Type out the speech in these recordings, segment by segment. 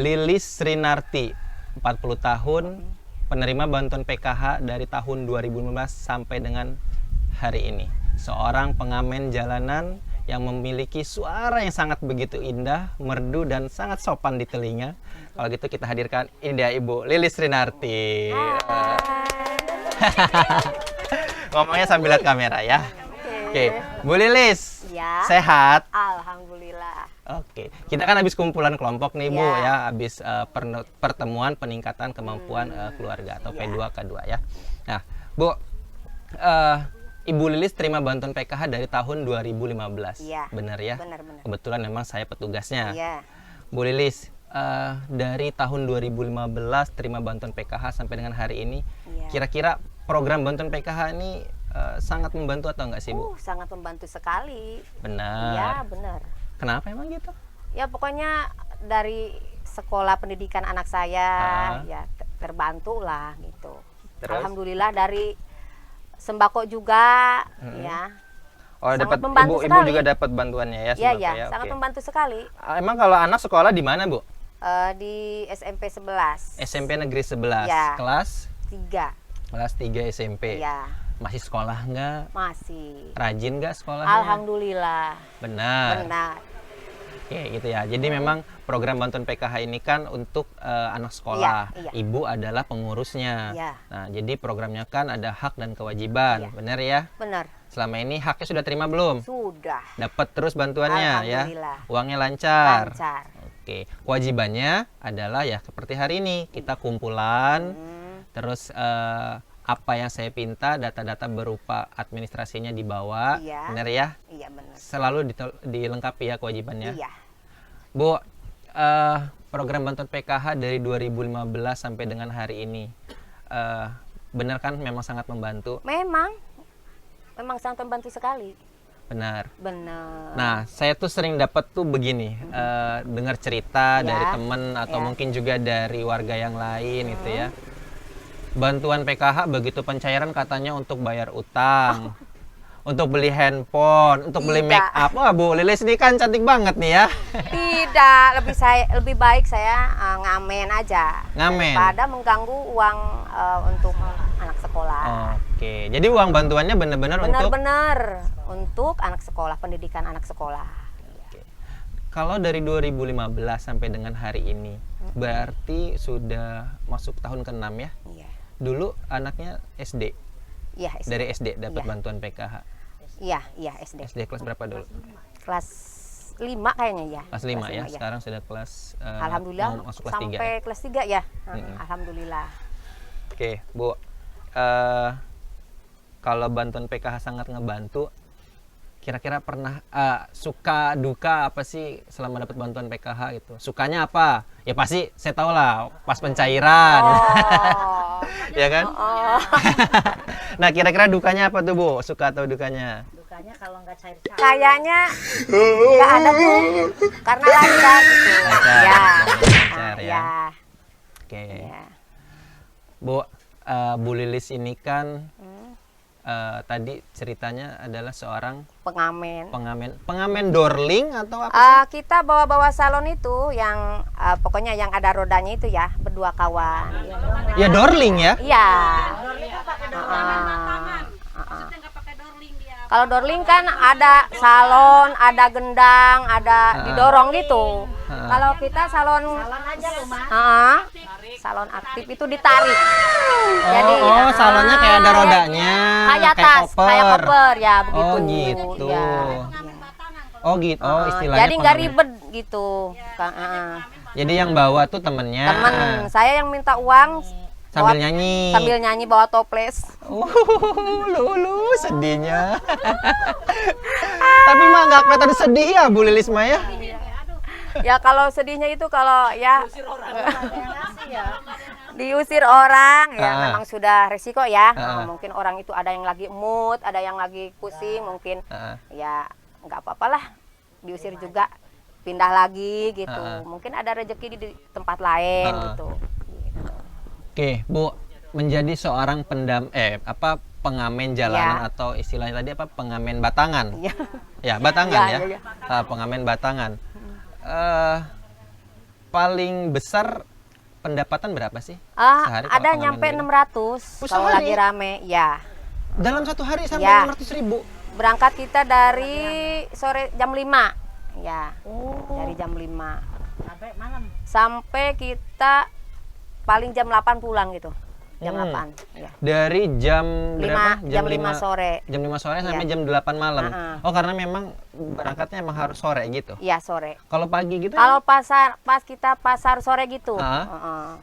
Lilis Srinarti, 40 tahun, penerima bantuan PKH dari tahun 2015 sampai dengan hari ini. Seorang pengamen jalanan yang memiliki suara yang sangat begitu indah, merdu, dan sangat sopan di telinga. Kalau gitu kita hadirkan ini dia Ibu Lilis Srinarti. Ngomongnya sambil lihat kamera ya. Oke, Bu Lilis, Ya. sehat? Alhamdulillah. Oke, kita kan habis kumpulan kelompok nih Bu Ya. ya, habis pertemuan peningkatan kemampuan keluarga atau P2K2 ya. Nah, Bu, Ibu Lilis terima bantuan PKH dari tahun 2015, Iya. benar ya? Benar. Kebetulan memang saya petugasnya. Iya. Bu Lilis, dari tahun 2015 terima bantuan PKH sampai dengan hari ini, Iya. kira-kira program bantuan PKH ini sangat membantu atau enggak sih Bu? Sangat membantu sekali. Benar. Iya, benar. Kenapa emang gitu? Ya pokoknya dari sekolah pendidikan anak saya ya terbantu lah gitu. Terus? Alhamdulillah dari sembako juga ya. Oh, Sangat dapat membantu ibu sekali. juga dapat bantuannya ya? Iya, sembako iya, ya? sangat Oke. membantu sekali. Emang kalau anak sekolah di mana Bu? Di SMP 11. SMP Negeri 11, Ya. kelas 3. 3 SMP. Ya, Masih sekolah nggak? masih. Rajin nggak sekolahnya? Alhamdulillah. Benar. Benar. Oke, gitu ya. Jadi memang program bantuan PKH ini kan untuk anak sekolah. Iya, iya. Ibu adalah pengurusnya. Iya. Nah, jadi programnya kan ada hak dan kewajiban. Iya. Benar ya? Benar. Selama ini haknya sudah terima belum? Sudah. Dapat terus bantuannya ya? Alhamdulillah. Uangnya lancar? Lancar. Oke, kewajibannya adalah ya seperti hari ini kita kumpulan, terus apa yang saya pinta, data-data berupa administrasinya dibawa, Iya. benar ya? Iya, benar. Selalu dilengkapi ya kewajibannya. Iya. Bu, program bantuan PKH dari 2015 sampai dengan hari ini, benar kan memang sangat membantu? Memang sangat membantu sekali. Benar. Benar. Nah, saya tuh sering dapat tuh begini, dengar cerita Ya. dari temen atau Ya. mungkin juga dari warga yang lain gitu ya. Bantuan PKH begitu pencairan katanya untuk bayar utang, untuk beli handphone, untuk beli Tidak. make up. Wah, Bu Lilis ini kan cantik banget nih ya. Tidak, lebih baik saya ngamen aja. Ngamen. Daripada mengganggu uang untuk anak sekolah. Oke, jadi uang bantuannya benar-benar untuk. Benar-benar untuk anak sekolah, pendidikan anak sekolah. Oke. Kalau dari 2015 sampai dengan hari ini, berarti sudah masuk tahun ke-6 ya? Iya. Dulu anaknya SD, Iya, SD. dari SD dapat Iya. bantuan PKH. Iya, SD. SD kelas berapa dulu? Kelas 5 kayaknya ya. Kelas 5 ya, iya. sekarang sudah kelas Alhamdulillah mau masuk kelas 3 sampai ya? kelas 3 ya. Alhamdulillah. Oke, Bu. Kalau bantuan PKH sangat ngebantu, kira-kira pernah suka duka apa sih selama dapat bantuan PKH gitu? Sukanya apa? Ya pasti saya tahu lah pas pencairan. Oh. Ya kan? Oh. Nah, kira-kira dukanya apa tuh, Bu? Suka atau dukanya? Dukanya kalau nggak cair Kayaknya nggak ada tuh karena lancar gitu. Lancar. Ya. Lancar, ya. Ya. Oke. Ya. Bu, Bu Lilis ini kan tadi ceritanya adalah seorang Pengamen. pengamen dorling atau apa? Kita bawa-bawa salon itu yang pokoknya yang ada rodanya itu ya, berdua kawan. Ya dorling ya. Iya. Kalau dorling kan ada salon, ada gendang, ada didorong gitu. Kalau kita salon salon aktif itu ditarik. Jadi salonnya kayak ada rodanya, kayak tas, kayak koper ya begitu. Oh gitu. Ya. Oh gitu. Oh istilahnya. Jadi nggak pengamen. ribet gitu. Jadi yang bawa tuh temennya. Temen saya yang minta uang Sambil nyanyi. sambil nyanyi bawa toples. Lu sedihnya. Tapi mah nggak kelihatan sedih ya Bu Lilis mah ya. Ya kalau sedihnya itu kalau ya diusir orang ya memang sudah resiko ya. Mungkin orang itu ada yang lagi mood, ada yang lagi pusing mungkin. Ya nggak apa-apalah diusir juga pindah lagi gitu. Mungkin ada rezeki di tempat lain gitu. Oke, Bu, menjadi seorang pengamen jalanan atau istilahnya tadi apa? Pengamen batangan. Ya. Ya, batangan ya. Ya. Pengamen batangan. paling besar pendapatan berapa sih? Sehari kalau Ada pengamen nyampe begini? 600 kalau sehari? lagi rame. Ya. Dalam satu hari sampai Ya. 600.000. Berangkat kita dari sore jam 5. Ya. Dari jam 5. Sampai malam. Sampai kita paling jam 8 pulang gitu. Jam 8. Ya. Dari jam berapa? Jam 5 sore. Jam 5 sore sampai Iya. jam 8 malam. Uh-uh. Oh, karena memang berangkatnya emang harus sore gitu. Iya, sore. Kalau pagi gitu Kalau pas kita pasar sore gitu. Ah.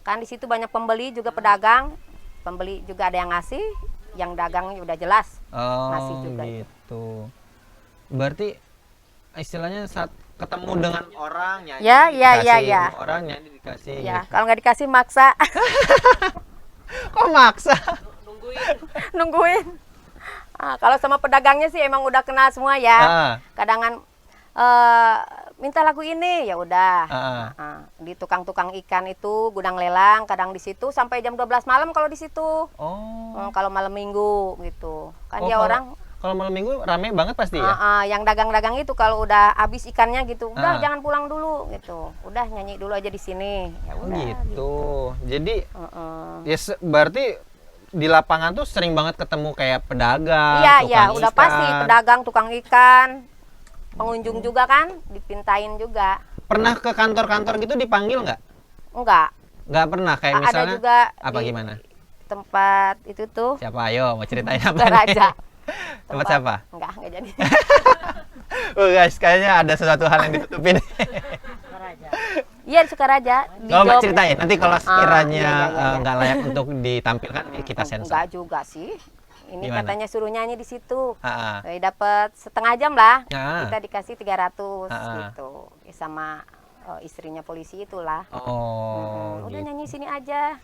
Kan di situ banyak pembeli juga pedagang. Pembeli juga ada yang ngasih, yang dagang udah jelas. Ngasih juga itu. gitu. Berarti istilahnya saat ketemu dengan orang nyanyi, Ya, dikasih, ya. orang nyanyi dikasih. Ya, Gitu. kalau nggak dikasih maksa. Kok maksa? Nungguin. Kalau sama pedagangnya sih emang udah kenal semua ya. Kadangan minta lagu ini ya udah. Di tukang-tukang ikan itu gudang lelang, kadang di situ sampai jam 12 malam kalau di situ. Kalau malam minggu gitu. Kan dia orang kalau malam minggu rame banget pasti ya. yang dagang-dagang itu kalau udah habis ikannya gitu, udah jangan pulang dulu gitu. Udah nyanyi dulu aja di sini. Ya udah. Gitu. Jadi ya berarti di lapangan tuh sering banget ketemu kayak pedagang, Iya, tukang udah ikan. pasti pedagang, tukang ikan, pengunjung juga kan, dipintain juga. Pernah ke kantor-kantor gitu dipanggil nggak? Enggak. Nggak pernah kayak Ada misalnya juga apa di gimana? tempat itu tuh. Siapa? Ayo mau ceritain apa? Sukaraja. Tempat siapa? Enggak jadi. Oh guys, kayaknya ada sesuatu hal yang ditutupin. Iya di Sukaraja. Di Coba Jog- ceritain. Nanti kalau sekiranya iya. nggak layak untuk ditampilkan, kita sensor. Enggak juga sih. Ini Gimana? katanya suruh nyanyi di situ. Ah, Dapat setengah jam lah. Ah. Kita dikasih 300 Ah. gitu. Sama istrinya polisi itulah. Oh, Udah gitu. nyanyi sini aja.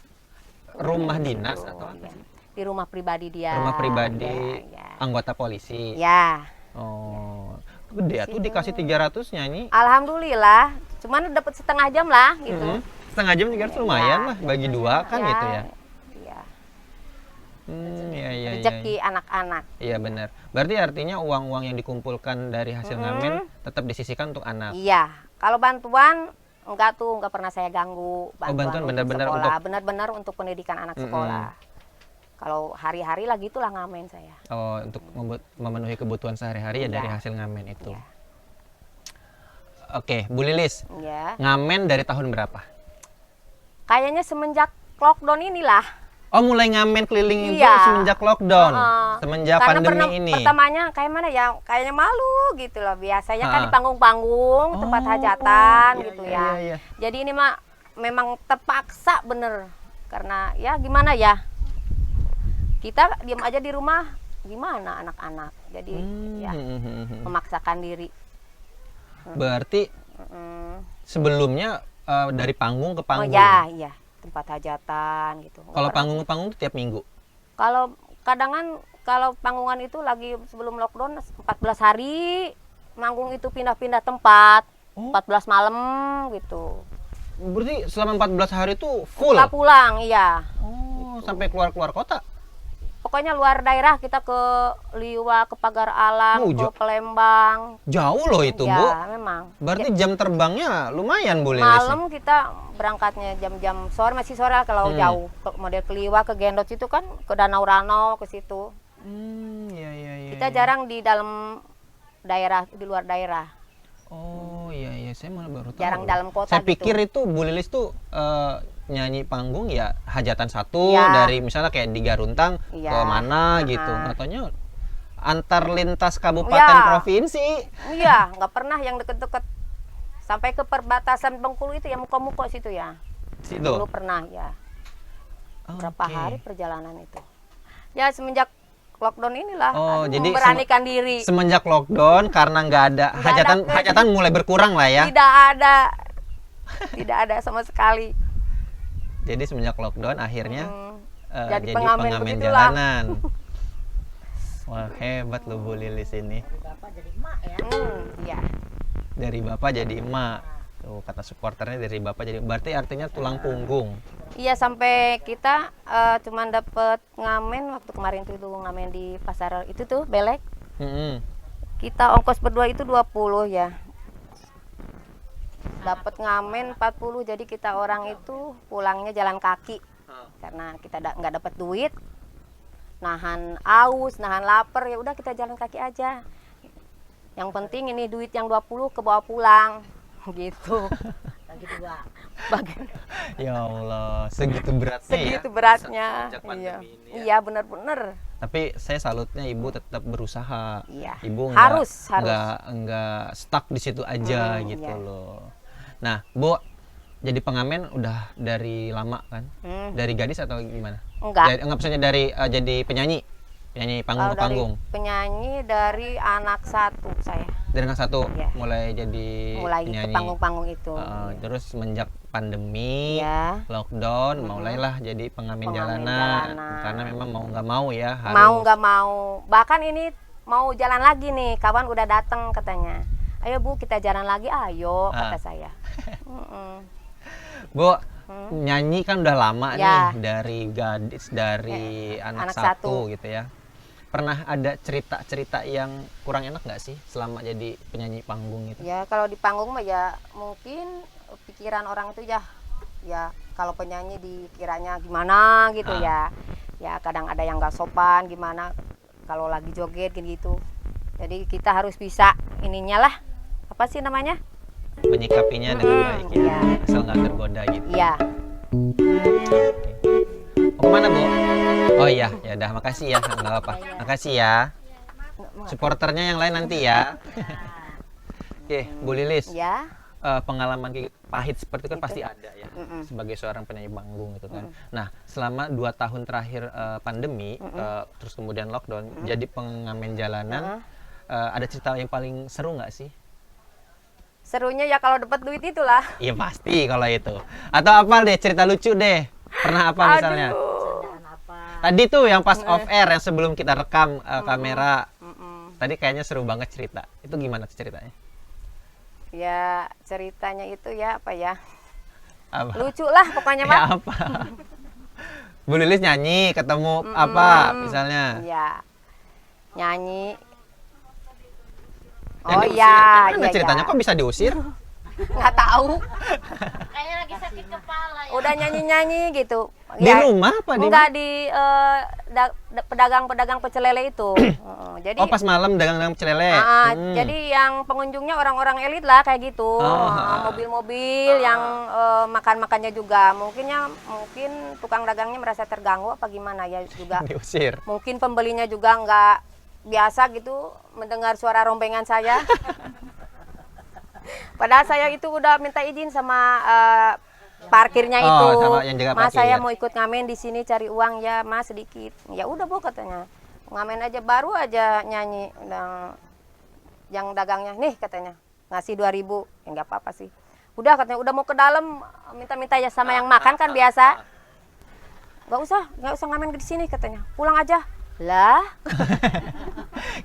Rumah dinas atau apa Ya. sih? Di rumah pribadi dia. Rumah pribadi Ya. anggota polisi. Ya. Oh, gede tuh dikasih 300 nyanyi. Alhamdulillah. Cuman dapat setengah jam lah gitu. Setengah jam 300 lumayan lah, bagi dua kan gitu ya. Iya. Iya. Rezeki anak-anak. Iya benar. Berarti artinya uang-uang yang dikumpulkan dari hasil ngamen tetap disisihkan untuk anak. Iya. Kalau bantuan enggak pernah saya ganggu. bantuan untuk benar-benar sekolah. untuk- Benar-benar untuk pendidikan anak sekolah. Kalau hari-hari lah gitulah ngamen saya. Oh, untuk memenuhi kebutuhan sehari-hari ya dari hasil ngamen itu. Iya. Oke, Bu Lilis, Ya. ngamen dari tahun berapa? Kayaknya semenjak lockdown inilah. Oh, mulai ngamen keliling itu Iya. semenjak lockdown, semenjak Karena pandemi ini. pertamanya kayak mana ya, kayaknya malu gitu loh. Biasanya kan di Ah. panggung-panggung, tempat hajatan gitu ya. Iya. Jadi ini mah memang terpaksa bener. Karena ya gimana ya, kita diam aja di rumah, gimana anak-anak. Jadi ya memaksakan diri. Berarti sebelumnya dari panggung ke Oh panggung. ya, iya, tempat hajatan gitu. Kalau panggung ke panggung itu tiap minggu. Kalau kadangan kalau panggungan itu lagi sebelum lockdown 14 hari, manggung itu pindah-pindah tempat. 14 malam gitu. Berarti selama 14 hari itu full. Nggak pulang, iya. Oh, sampai keluar-keluar kota. Pokoknya luar daerah kita ke Liwa, ke Pagar Alam, ke Palembang. Jauh loh itu, Ya, Bu. memang. Berarti jam terbangnya lumayan, Bu Lilis. Malam kita berangkatnya jam-jam sore, masih sore kalau jauh. Model ke Liwa, ke Gendot itu kan, ke Danau Rano, ke situ. Iya. Kita jarang di dalam daerah, di luar daerah. Oh, iya, saya malah baru tahu. Jarang dalam kota Saya gitu. pikir itu Bu Lilis tuh nyanyi panggung ya hajatan satu Iya. dari misalnya kayak di Garuntang Iya. ke mana gitu. Katanya antar lintas kabupaten Iya. provinsi. Iya, nggak pernah yang deket-deket. Sampai ke perbatasan Bengkulu itu ya, muka-muka situ ya. Situ. Dulu pernah ya. Berapa hari perjalanan itu. Ya semenjak lockdown inilah, jadi memberanikan diri. Semenjak lockdown karena nggak ada hajatan mulai berkurang lah ya. Tidak ada sama sekali. Jadi semenjak lockdown akhirnya Jadi jadi pengamen pengamen begitulah. jalanan. Wah, hebat loh Bu Lilis ini. Bapak jadi emak ya. Iya. Dari bapak jadi emak. Tuh kata supporternya dari bapak jadi, berarti artinya tulang punggung. Iya, sampai kita cuman dapet ngamen waktu kemarin tuh ngamen di pasar itu tuh Belek. Mm-mm. Kita ongkos berdua itu 20 ya. dapat ngamen 40, jadi kita orang itu pulangnya jalan kaki karena kita nggak dapat duit, nahan aus, nahan lapar, ya udah kita jalan kaki aja. Yang penting ini duit yang 20 ke bawa pulang gitu. Bagi dua. Ya Allah, segitu beratnya ya. Segitu beratnya. Sejak pandemi ini ya. Iya, bener-bener. Tapi saya salutnya ibu tetap berusaha. Iya. Ibu harus. nggak stuck di situ aja gitu iya. loh. Nah, Bu, jadi pengamen udah dari lama kan? Dari gadis atau gimana? Enggak. Maksudnya dari jadi penyanyi panggung Kalau ke panggung. dari penyanyi dari anak 1 saya. Dari anak 1 Iya. mulai jadi Mulai penyanyi. ke panggung-panggung itu. Terus semenjak pandemi, Iya. lockdown, mulailah jadi pengamen jalanan. Karena memang mau nggak mau ya harus. Mau nggak mau. Bahkan ini mau jalan lagi nih, kawan udah datang katanya. Ayo Bu, kita jalan lagi, ayo kata saya. Bu, nyanyi kan udah lama Ya. nih, dari gadis, dari anak anak 1 gitu ya. Pernah ada cerita-cerita yang kurang enak nggak sih selama jadi penyanyi panggung itu? Ya kalau di panggung mah ya mungkin pikiran orang itu ya kalau penyanyi dikiranya gimana gitu ya. Ya kadang ada yang nggak sopan gimana kalau lagi joget gitu. Jadi kita harus bisa ininya lah, apa sih namanya? Menyikapinya dengan baik ya, iya. asal nggak tergoda gitu. Iya. Mau kemana Bu? Oh iya, ya udah makasih ya, nggak apa-apa. Makasih ya. Supporternya yang lain nanti ya. Oke, Bu Lilis. Ya. Pengalaman pahit seperti itu kan pasti ada ya, sebagai seorang penyanyi panggung itu kan. Nah, selama 2 tahun terakhir pandemi, terus kemudian lockdown, jadi pengamen jalanan, ada cerita yang paling seru nggak sih? Serunya ya kalau dapat duit itulah. Iya pasti kalau itu. Atau apa deh, cerita lucu deh. Pernah apa misalnya? Tadi tuh yang pas off air, yang sebelum kita rekam kamera. Tadi kayaknya seru banget cerita. Itu gimana ceritanya? Ya ceritanya itu ya apa ya? Apa? Lucu lah pokoknya mah. Ya apa? Bu Lilis nyanyi, ketemu apa misalnya? Ya. Nyanyi. Yang Oh diusir. iya, Gimana iya, ceritanya iya. kok bisa diusir? Nggak tahu. Kayaknya lagi sakit kepala ya. Udah nyanyi-nyanyi gitu. Di rumah apa di Enggak di pedagang-pedagang pecel lele itu. Jadi Oh, pas malam dagang-dagang pecel lele. jadi yang pengunjungnya orang-orang elit lah kayak gitu. Mobil-mobil yang makan-makannya juga. Mungkin tukang dagangnya merasa terganggu apa gimana ya juga. Diusir. Mungkin pembelinya juga nggak biasa gitu mendengar suara rombengan saya. Padahal saya itu udah minta izin sama parkirnya itu. Sama yang jaga Mas parkir, saya ya? mau ikut ngamen di sini cari uang ya Mas sedikit. Ya udah Bu katanya. Ngamen aja baru aja nyanyi. Yang dagangnya nih katanya ngasih 2.000. Ya nggak apa-apa sih. Udah katanya udah mau ke dalam minta-minta ya sama yang makan kan biasa. Nggak usah ngamen di sini katanya. Pulang aja. Lah.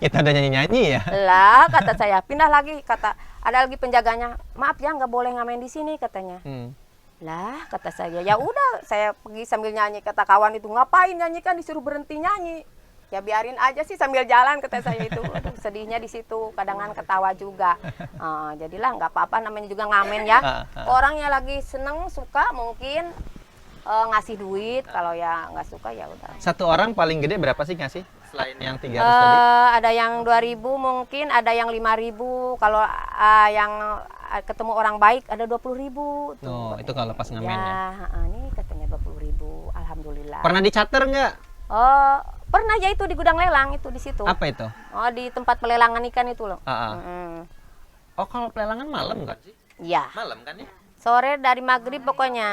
Kita udah nyanyi-nyanyi ya. Lah kata saya, pindah lagi kata ada lagi penjaganya. Maaf ya nggak boleh ngamen di sini katanya. Lah kata saya, ya udah saya pergi sambil nyanyi. Kata kawan itu, ngapain nyanyi kan disuruh berhenti nyanyi. Ya biarin aja sih sambil jalan kata saya itu. Aduh, sedihnya di situ, kadangan ketawa juga. Jadilah nggak apa-apa namanya juga ngamen ya. Orang yang lagi seneng suka mungkin ngasih duit, kalau ya nggak suka ya udah. Satu orang paling gede berapa sih ngasih? Selain yang 300 tadi? Ada yang 2.000 mungkin, ada yang 5.000. Kalau yang ketemu orang baik ada 20.000. Oh, itu kalau pas ngamen ya. Ini katanya 20.000. Alhamdulillah. Pernah dicater nggak? Pernah ya itu di gudang lelang itu di situ. Apa itu? Oh, di tempat pelelangan ikan itu loh. Oh, kalau pelelangan malam kan sih? Iya. Malam kan ya? Sore dari maghrib pokoknya.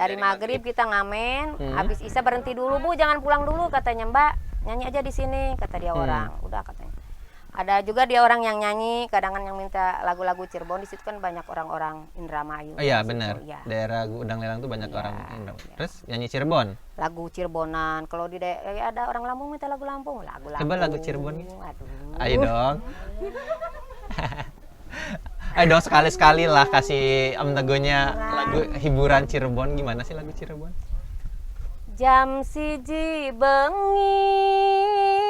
Dari maghrib kita ngamen, habis isya berhenti dulu Bu, jangan pulang dulu katanya Mbak. Nyanyi aja di sini kata dia orang. Udah katanya. Ada juga dia orang yang nyanyi, kadang-kadang yang minta lagu-lagu Cirebon. Di situ kan banyak orang-orang Indramayu. Oh iya benar. Ya. Daerah Gudang Lelang tuh banyak orang Indramayu. Terus nyanyi Cirebon. Lagu Cirebonan. Kalau di ada orang Lampung minta lagu Lampung, lagu Lampung. Coba lagu Cirebon. Aduh. Ayo dong. Ayo dong sekali-sekali lah kasih Om Teguhnya lagu hiburan Cirebon. Gimana sih lagu Cirebon? Jam 1 bengi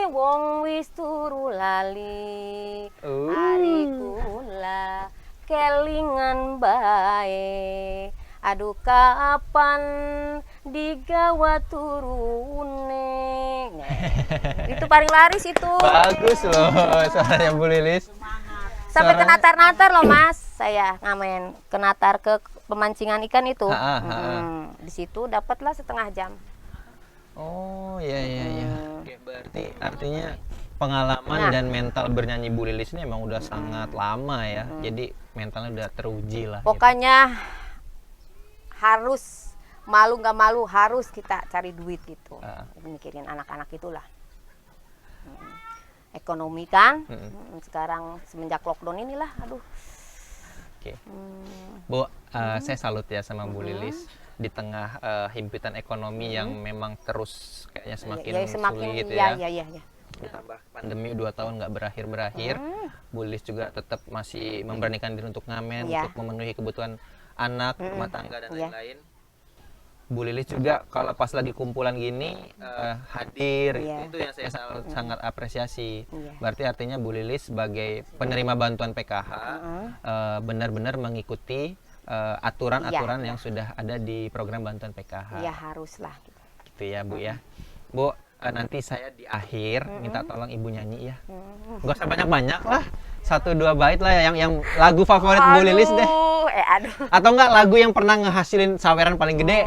wong wis turu lali. Hari kula kelingan bae. Aduh kapan digawa turune. Itu paling laris itu. Bagus loh suaranya Bu Lilis. Sampai ke natar-natar loh Mas. Saya ngamen ke natar ke pemancingan ikan itu. Di situ dapatlah setengah jam. Oh iya. Oke, berarti artinya pengalaman dan mental bernyanyi Bu Lilis ini emang udah sangat lama ya. Jadi mentalnya udah teruji lah. Pokoknya harus malu nggak malu harus kita cari duit gitu. Mikirin anak-anak itulah. Ekonomi kan. Sekarang semenjak lockdown inilah, aduh. Oke. Bu, saya salut ya sama Bu Lilis di tengah himpitan ekonomi yang memang terus kayaknya semakin sulit ya. Iya. Ditambah pandemi 2 tahun nggak berakhir. Bu Lilis juga tetap masih memberanikan diri untuk ngamen, untuk memenuhi kebutuhan anak, rumah tangga dan lain-lain. Bu Lilis juga kalau pas lagi kumpulan gini hadir, itu yang saya sangat apresiasi. Berarti artinya Bu Lilis sebagai penerima bantuan PKH benar-benar mengikuti aturan-aturan yang sudah ada di program bantuan PKH. Iya haruslah. Gitu ya Bu ya. Bu, nanti saya di akhir minta tolong Ibu nyanyi ya. Gak usah banyak-banyak lah. 1-2 bait lah yang lagu favorit Bu Lilis deh. Aduh. Atau enggak lagu yang pernah ngehasilin saweran paling gede?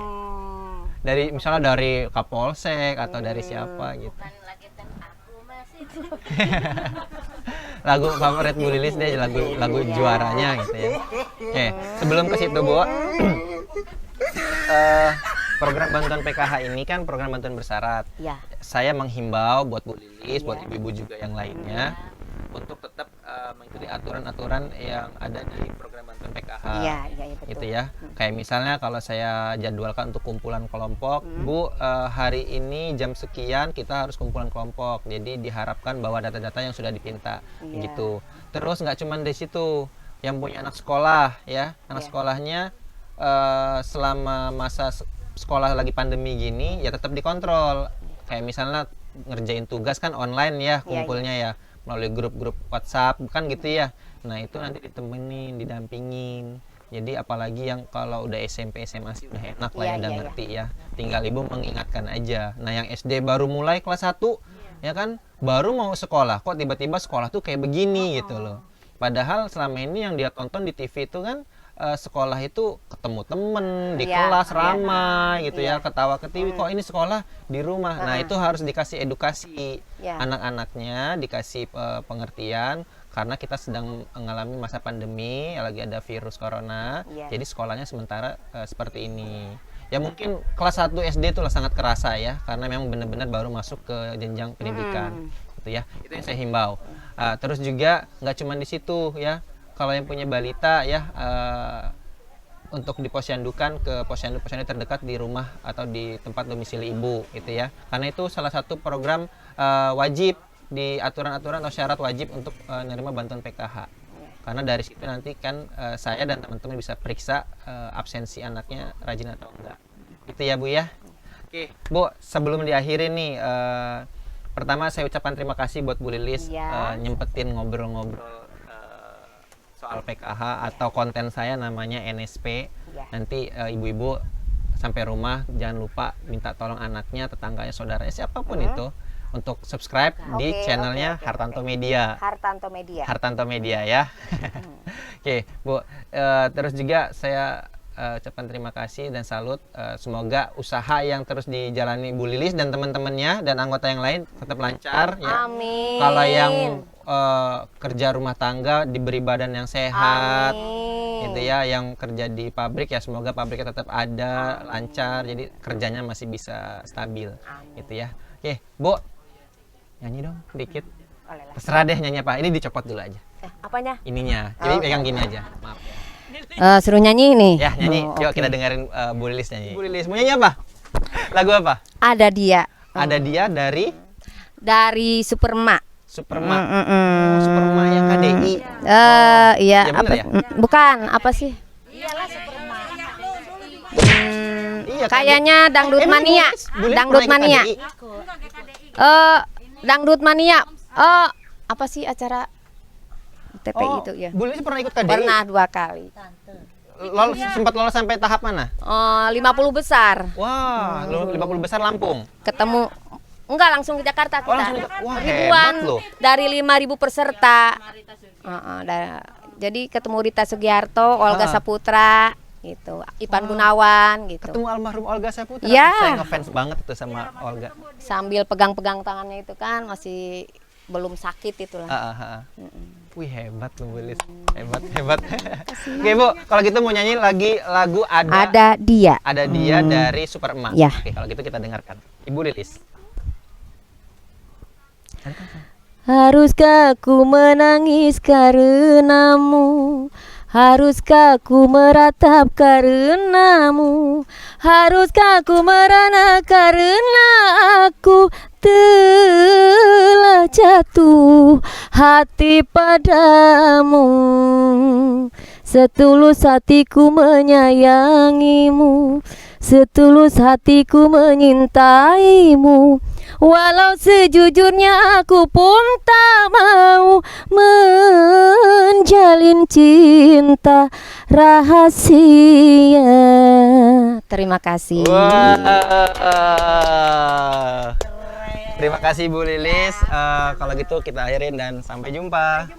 Dari misalnya dari Kapolsek atau dari siapa gitu. Lagu favorit Bu Lilis deh, lagu juaranya gitu ya. Oke, sebelum ke situ Bu, program bantuan PKH ini kan program bantuan bersyarat. Ya. Saya menghimbau buat Bu Lilis, buat ibu-ibu juga yang lainnya untuk tetap mengikuti aturan-aturan yang ada di program bantuan PKH. Iya betul. Gitu ya. Kayak misalnya kalau saya jadwalkan untuk kumpulan kelompok, Bu, hari ini jam sekian kita harus kumpulan kelompok. Jadi diharapkan bahwa data-data yang sudah dipinta gitu. Terus nggak cuma di situ, yang punya anak sekolah ya, anak sekolahnya selama masa sekolah lagi pandemi gini ya tetap dikontrol. Kayak misalnya ngerjain tugas kan online ya kumpulnya ya melalui grup-grup WhatsApp kan gitu ya. Nah itu nanti ditemenin, didampingin. Jadi apalagi yang kalau udah SMP SMA sih udah enak lah ya, udah ngerti ya. Tinggal ibu mengingatkan aja. Nah yang SD baru mulai kelas 1 ya kan baru mau sekolah kok tiba-tiba sekolah tuh kayak begini gitu loh. Padahal selama ini yang dia tonton di TV itu kan sekolah itu ketemu temen di kelas ramai gitu ya, ketawa ketiwi. Kok ini sekolah di rumah. Nah itu harus dikasih edukasi anak-anaknya, dikasih pengertian karena kita sedang mengalami masa pandemi, lagi ada virus corona. Jadi sekolahnya sementara seperti ini. Ya mungkin kelas 1 SD itulah sangat kerasa ya, karena memang benar-benar baru masuk ke jenjang pendidikan gitu ya. Itu yang saya himbau. Terus juga nggak cuma di situ ya. Kalau yang punya balita ya untuk diposyandukan ke posyandu-posyandu terdekat di rumah atau di tempat domisili ibu gitu ya. Karena itu salah satu program wajib di aturan-aturan atau syarat wajib untuk menerima bantuan PKH. Karena dari situ nanti kan saya dan teman-teman bisa periksa absensi anaknya rajin atau enggak. Itu ya Bu ya. Oke, Bu, sebelum diakhiri nih pertama saya ucapkan terima kasih buat Bu Lilis nyempetin ngobrol-ngobrol soal PKH atau konten saya namanya NSP. Nanti ibu-ibu sampai rumah jangan lupa minta tolong anaknya, tetangganya, saudaranya, siapapun itu untuk subscribe di channelnya Hartanto Media. Hartanto Media ya. Oke, Bu. Terus juga saya ucapkan terima kasih dan salut. Semoga usaha yang terus dijalani Bu Lilis dan teman-temannya dan anggota yang lain tetap lancar ya. Amin. Kalau yang kerja rumah tangga diberi badan yang sehat. Gitu ya, yang kerja di pabrik ya semoga pabriknya tetap ada, lancar, jadi kerjanya masih bisa stabil. Gitu ya. Oke, Bu. Nyanyi dong dikit. Terserah deh nyanyi apa. Ini dicopot dulu aja. Apanya? Ininya. Jadi pegang gini aja. Maaf. Suruh nyanyi nih. Ya, nyanyi. Yuk kita dengerin Bu Lilis nyanyi. Bu Lilis mau nyanyi apa? Lagu apa? Ada dia. Ada dia dari Superma. Superma. Superma yang KDI. Iya, Ya, bener apa? ya? Bukan, apa sih? Iya, Kayaknya Dangdut Mania. Bu Lilis Dangdut pernah ikut Mania. KDI? Dangdut Mania. Apa sih acara TPI itu ya. Bu Lilis pernah ikut KDI? Pernah 2 kali. Sempat lolos sampai tahap mana? 50 besar. Wah, 50 besar Lampung. Ketemu enggak langsung ke Jakarta kita. Langsung ke- wah, ribuan hebat loh. dari 5.000 peserta. Jadi ketemu Rita Sugiarto, Olga Saputra, gitu, Ipan Gunawan, gitu. Ketemu almarhum Olga Saputra. Ya. Saya ngefans banget tuh sama Olga. Sambil pegang-pegang tangannya itu kan masih belum sakit itulah. Wih, hebat loh Bu Lilis. Hebat. Oke Bu, kalau gitu mau nyanyi lagi lagu Ada Dia. Ada Dia dari Super Emas. Ya. Oke, kalau gitu kita dengarkan. Ibu Lilis. Haruskah ku menangis karenamu? Haruskah ku meratap karenamu? Haruskah ku merana karena aku telah jatuh hati padamu? Setulus hatiku menyayangimu, setulus hatiku menyintaimu. Walau sejujurnya aku pun tak mau menjalin cinta rahasia. Terima kasih. Wah. Terima kasih Bu Lilis. Kalau gitu kita akhirin dan sampai jumpa.